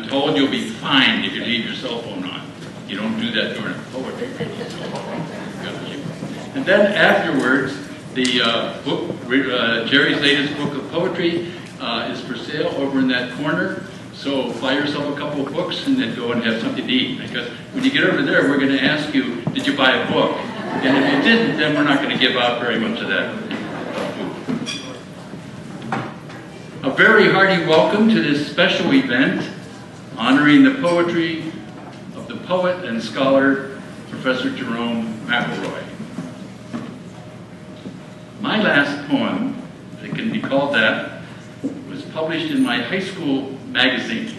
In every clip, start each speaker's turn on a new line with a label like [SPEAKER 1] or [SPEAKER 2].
[SPEAKER 1] been told you'll be fined if you leave your cell phone on. You don't do that during poetry. And then afterwards, the book, Jerry's latest book of poetry is for sale over in that corner. So buy yourself a couple of books and then go and have something to eat. Because when you get over there, we're going to ask you, did you buy a book? And if you didn't, then we're not going to give out very much of that food. A very hearty welcome to this special event honoring the poetry of the poet and scholar, Professor Jerome McElroy. My last poem, if it can be called that, was published in my high school magazine,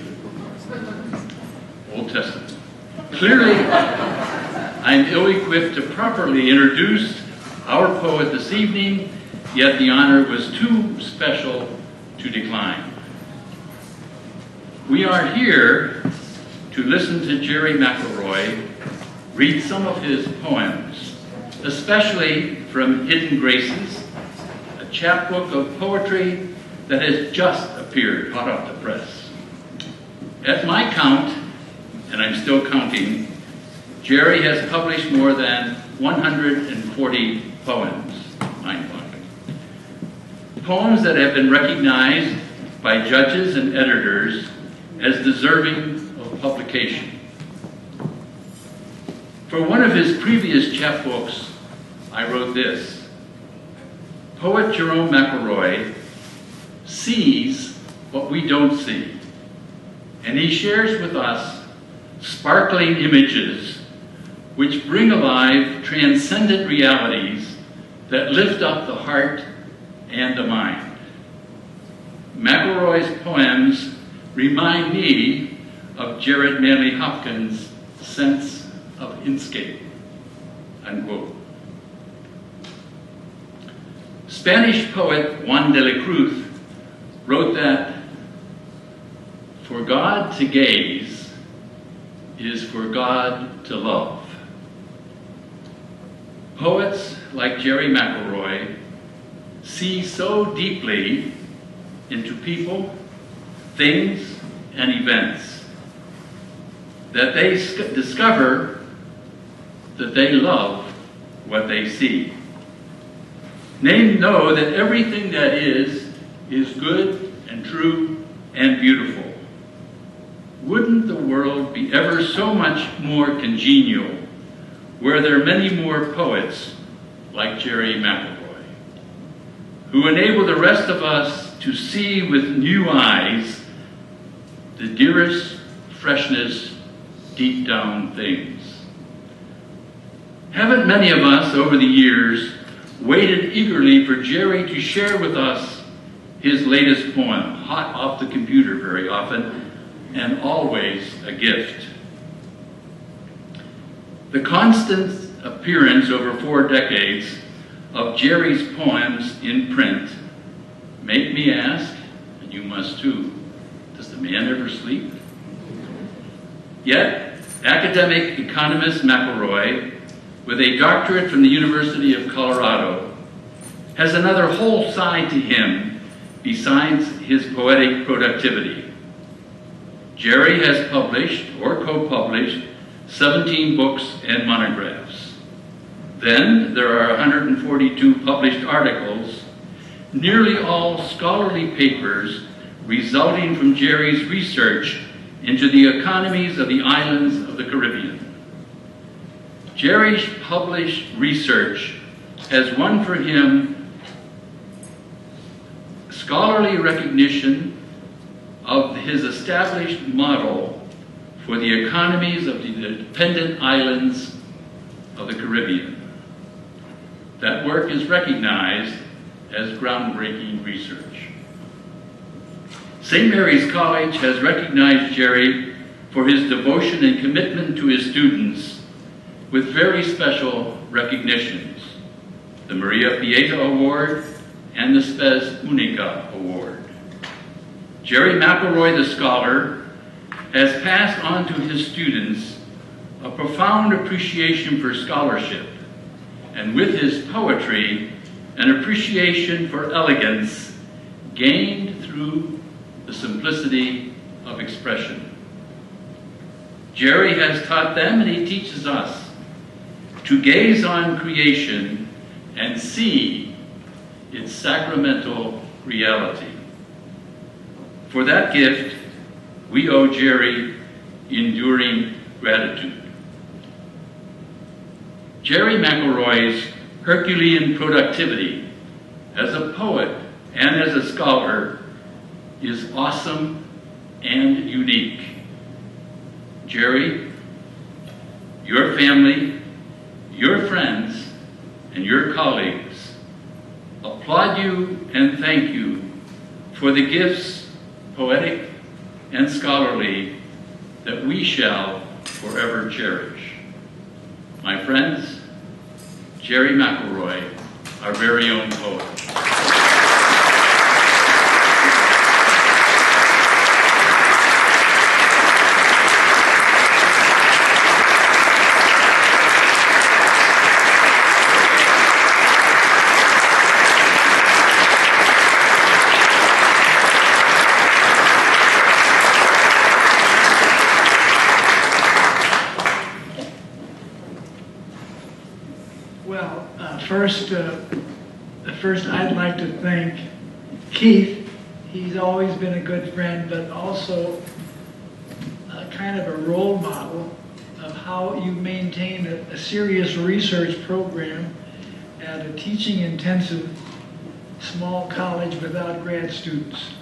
[SPEAKER 1] Old Testament. Clearly, I'm ill-equipped to properly introduce our poet this evening, yet the honor was too special to decline. We are here to listen to Jerry McElroy read some of his poems, especially from Hidden Graces, a chapbook of poetry that has just appeared hot off the press. At my count, and I'm still counting, Jerry has published more than 140 poems, mind-boggling. Poems that have been recognized by judges and editors as deserving of publication. For one of his previous chapbooks, I wrote this: Poet Jerome McElroy sees what we don't see, and he shares with us sparkling images which bring alive transcendent realities that lift up the heart and the mind. McElroy's poems remind me of Jared Manley Hopkins' sense of inscape, unquote. Spanish poet Juan de la Cruz wrote that for God to gaze is for God to love. Poets like Jerry McElroy see so deeply into people, things, and events that they discover that they love what they see. They know that everything that is good and true and beautiful. Wouldn't the world be ever so much more congenial were there many more poets like Jerry McElroy, who enable the rest of us to see with new eyes the dearest freshness deep down things. Haven't many of us over the years waited eagerly for Jerry to share with us his latest poem, hot off the computer very often, and always a gift? The constant appearance over 4 decades of Jerry's poems in print make me ask, and you must too, does the man ever sleep? Yet, academic economist McElroy, with a doctorate from the University of Colorado, has another whole side to him besides his poetic productivity. Jerry has published or co-published 17 books and monographs. Then there are 142 published articles, nearly all scholarly papers resulting from Jerry's research into the economies of the islands of the Caribbean. Jerry's published research has won for him scholarly recognition of his established model for the economies of the dependent islands of the Caribbean. That work is recognized as groundbreaking research. St. Mary's College has recognized Jerry for his devotion and commitment to his students with very special recognitions: the Maria Pieta Award and the Spes Unica Award. Jerry McElroy, the scholar, has passed on to his students a profound appreciation for scholarship, and with his poetry, an appreciation for elegance gained through the simplicity of expression. Jerry has taught them, and he teaches us, to gaze on creation and see its sacramental reality. For that gift, we owe Jerry enduring gratitude. Jerry McElroy's Herculean productivity as a poet and as a scholar is awesome and unique. Jerry, your family, your friends, and your colleagues applaud you and thank you for the gifts, poetic and scholarly, that we shall forever cherish. My friends, Jerry McElroy, our very own poet.
[SPEAKER 2] First, I'd like to thank Keith. He's always been a good friend, but also kind of a role model of how you maintain a serious research program at a teaching-intensive small college without grad students.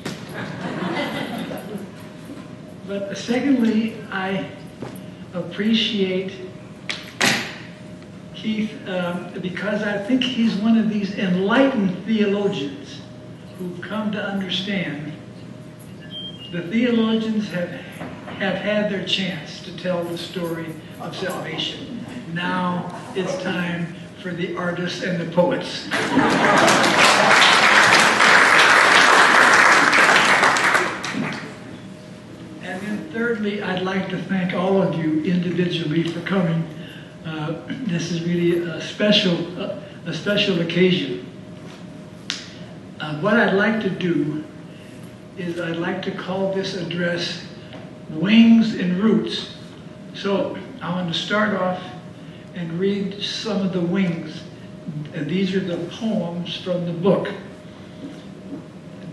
[SPEAKER 2] But secondly, I appreciate Keith, because I think he's one of these enlightened theologians who've come to understand the theologians have had their chance to tell the story of salvation. Now it's time for the artists and the poets. And then thirdly, I'd like to thank all of you individually for coming. This is really a special occasion. What I'd like to do is I'd like to call this address Wings and Roots. So I want to start off and read some of the wings. These are the poems from the book.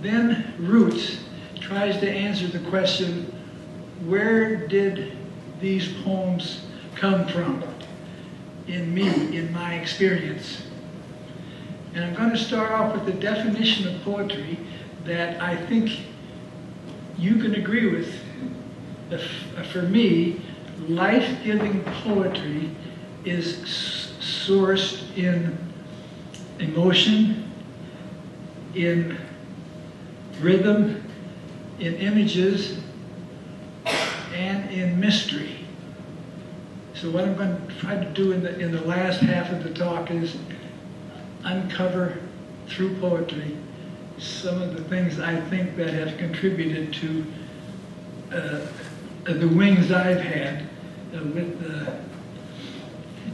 [SPEAKER 2] Then Roots tries to answer the question, where did these poems come from? In me, in my experience. And I'm going to start off with the definition of poetry that I think you can agree with. For me, life-giving poetry is sourced in emotion, in rhythm, in images, and in mystery. So what I'm going to try to do in the last half of the talk is uncover through poetry some of the things I think that have contributed to the wings I've had with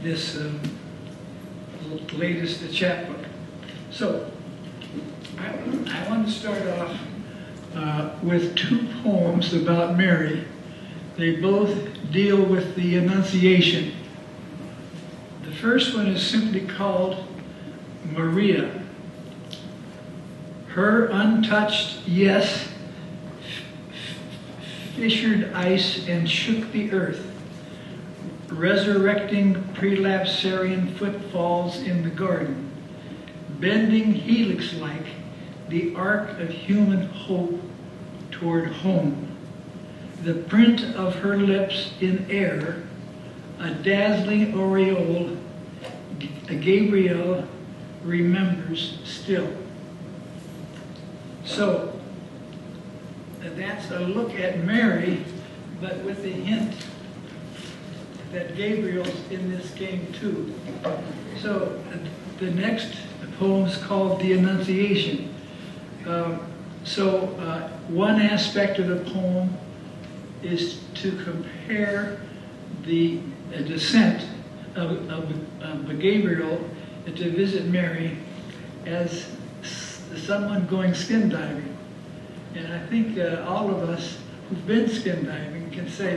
[SPEAKER 2] this latest chapbook. So I want to start off with two poems about Mary. They both deal with the Annunciation. The first one is simply called Maria. Her untouched yes fissured ice and shook the earth, resurrecting prelapsarian footfalls in the garden, bending helix-like the arc of human hope toward home. The print of her lips in air, a dazzling aureole, Gabriel remembers still. So, that's a look at Mary, but with the hint that Gabriel's in this game too. So, the next poem is called The Annunciation. One aspect of the poem is to compare the descent of Gabriel to visit Mary as someone going skin diving. And I think all of us who've been skin diving can say